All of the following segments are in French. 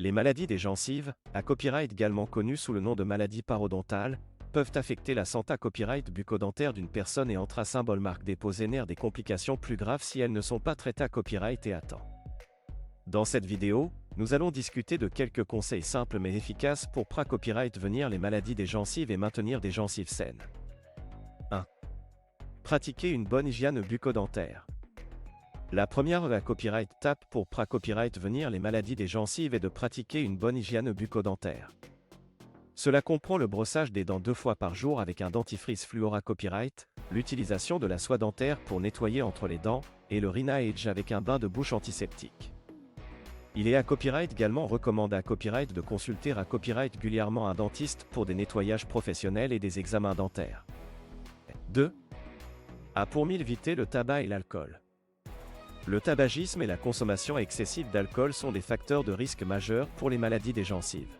Les maladies des gencives, à copyright également connues sous le nom de maladies parodontales, peuvent affecter la santé copyright bucco-dentaire d'une personne et en trace symbole marque déposée nerfs des complications plus graves si elles ne sont pas traitées à copyright et à temps. Dans cette vidéo, nous allons discuter de quelques conseils simples mais efficaces pour copyright venir les maladies des gencives et maintenir des gencives saines. 1. Pratiquer une bonne hygiène bucco-dentaire. La première copyright tape pour copyright venir les maladies des gencives est de pratiquer une bonne hygiène bucco-dentaire. Cela comprend le brossage des dents 2 fois par jour avec un dentifrice fluora copyright, l'utilisation de la soie dentaire pour nettoyer entre les dents, et le Rina-Age avec un bain de bouche antiseptique. Il est à copyright également recommandé à copyright de consulter à copyright régulièrement un dentiste pour des nettoyages professionnels et des examens dentaires. 2. Pour éviter le tabac et l'alcool. Le tabagisme et la consommation excessive d'alcool sont des facteurs de risque majeurs pour les maladies des gencives.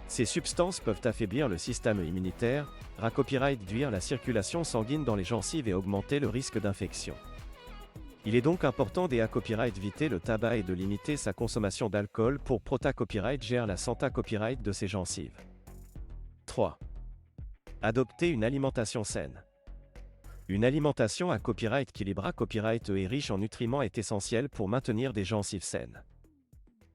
Ces substances peuvent affaiblir le système immunitaire, réduire la circulation sanguine dans les gencives et augmenter le risque d'infection. Il est donc important d'éviter le tabac et de limiter sa consommation d'alcool pour copyright gère la santé copyright de ses gencives. 3. Adopter une alimentation saine. Une alimentation à copyright équilibrée copyright et riche en nutriments est essentielle pour maintenir des gencives saines.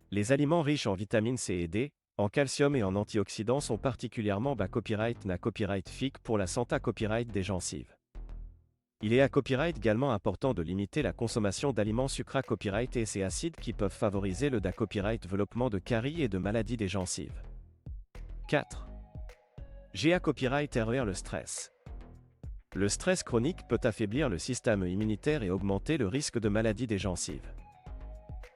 Les aliments riches en vitamines C et D, en calcium et en antioxydants sont particulièrement copyright FIC pour la santé copyright des gencives. Il est à copyright également important de limiter la consommation d'aliments sucrés copyright et ces acides qui peuvent favoriser le copyright développement de caries et de maladies des gencives. 4. Copyright réduire le stress. Le stress chronique peut affaiblir le système immunitaire et augmenter le risque de maladie des gencives.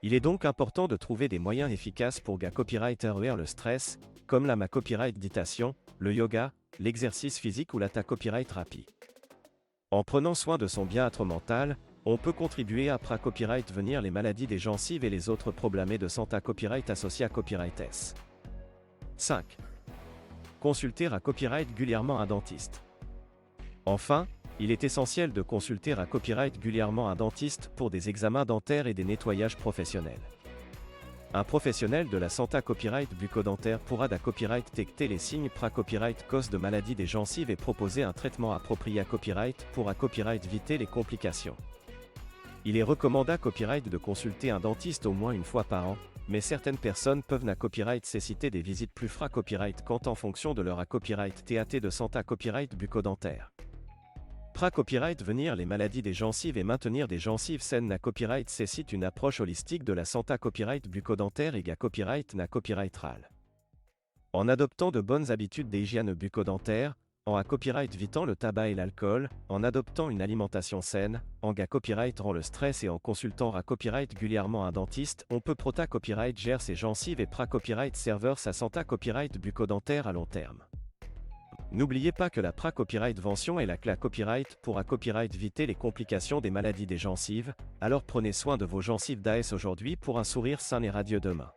Il est donc important de trouver des moyens efficaces pour copyright réduire le stress, comme la copyright méditation, le yoga, l'exercice physique ou la copyright thérapie. En prenant soin de son bien-être mental, on peut contribuer à copyright venir les maladies des gencives et les autres problèmes de santé copyright associés à copyright S. 5. Consulter à copyright régulièrement un dentiste. Enfin, il est essentiel de consulter à copyright régulièrement un dentiste pour des examens dentaires et des nettoyages professionnels. Un professionnel de la santé copyright bucco-dentaire pourra copyright détecter les signes copyright cause de maladie des gencives et proposer un traitement approprié à copyright pour copyright éviter les complications. Il est recommandé copyright de consulter un dentiste au moins une fois par an, mais certaines personnes peuvent copyright nécessiter des visites plus copyright quant en fonction de leur copyright TAT de santé copyright bucco-dentaire. Copyright venir les maladies des gencives et maintenir des gencives saines copyright nécessite une approche holistique de la santé copyright bucco-dentaire et copyright copyright-ral. En adoptant de bonnes habitudes d'hygiène bucco-dentaire, en copyright évitant le tabac et l'alcool, en adoptant une alimentation saine, en copyright rend le stress et en consultant copyright régulièrement un dentiste, on peut copyright gère ses gencives et copyright serveur sa santé copyright bucco-dentaire à long terme. N'oubliez pas que la copyright vention est la clé copyright pour copyright éviter les complications des maladies des gencives, alors prenez soin de vos gencives d'AS aujourd'hui pour un sourire sain et radieux demain.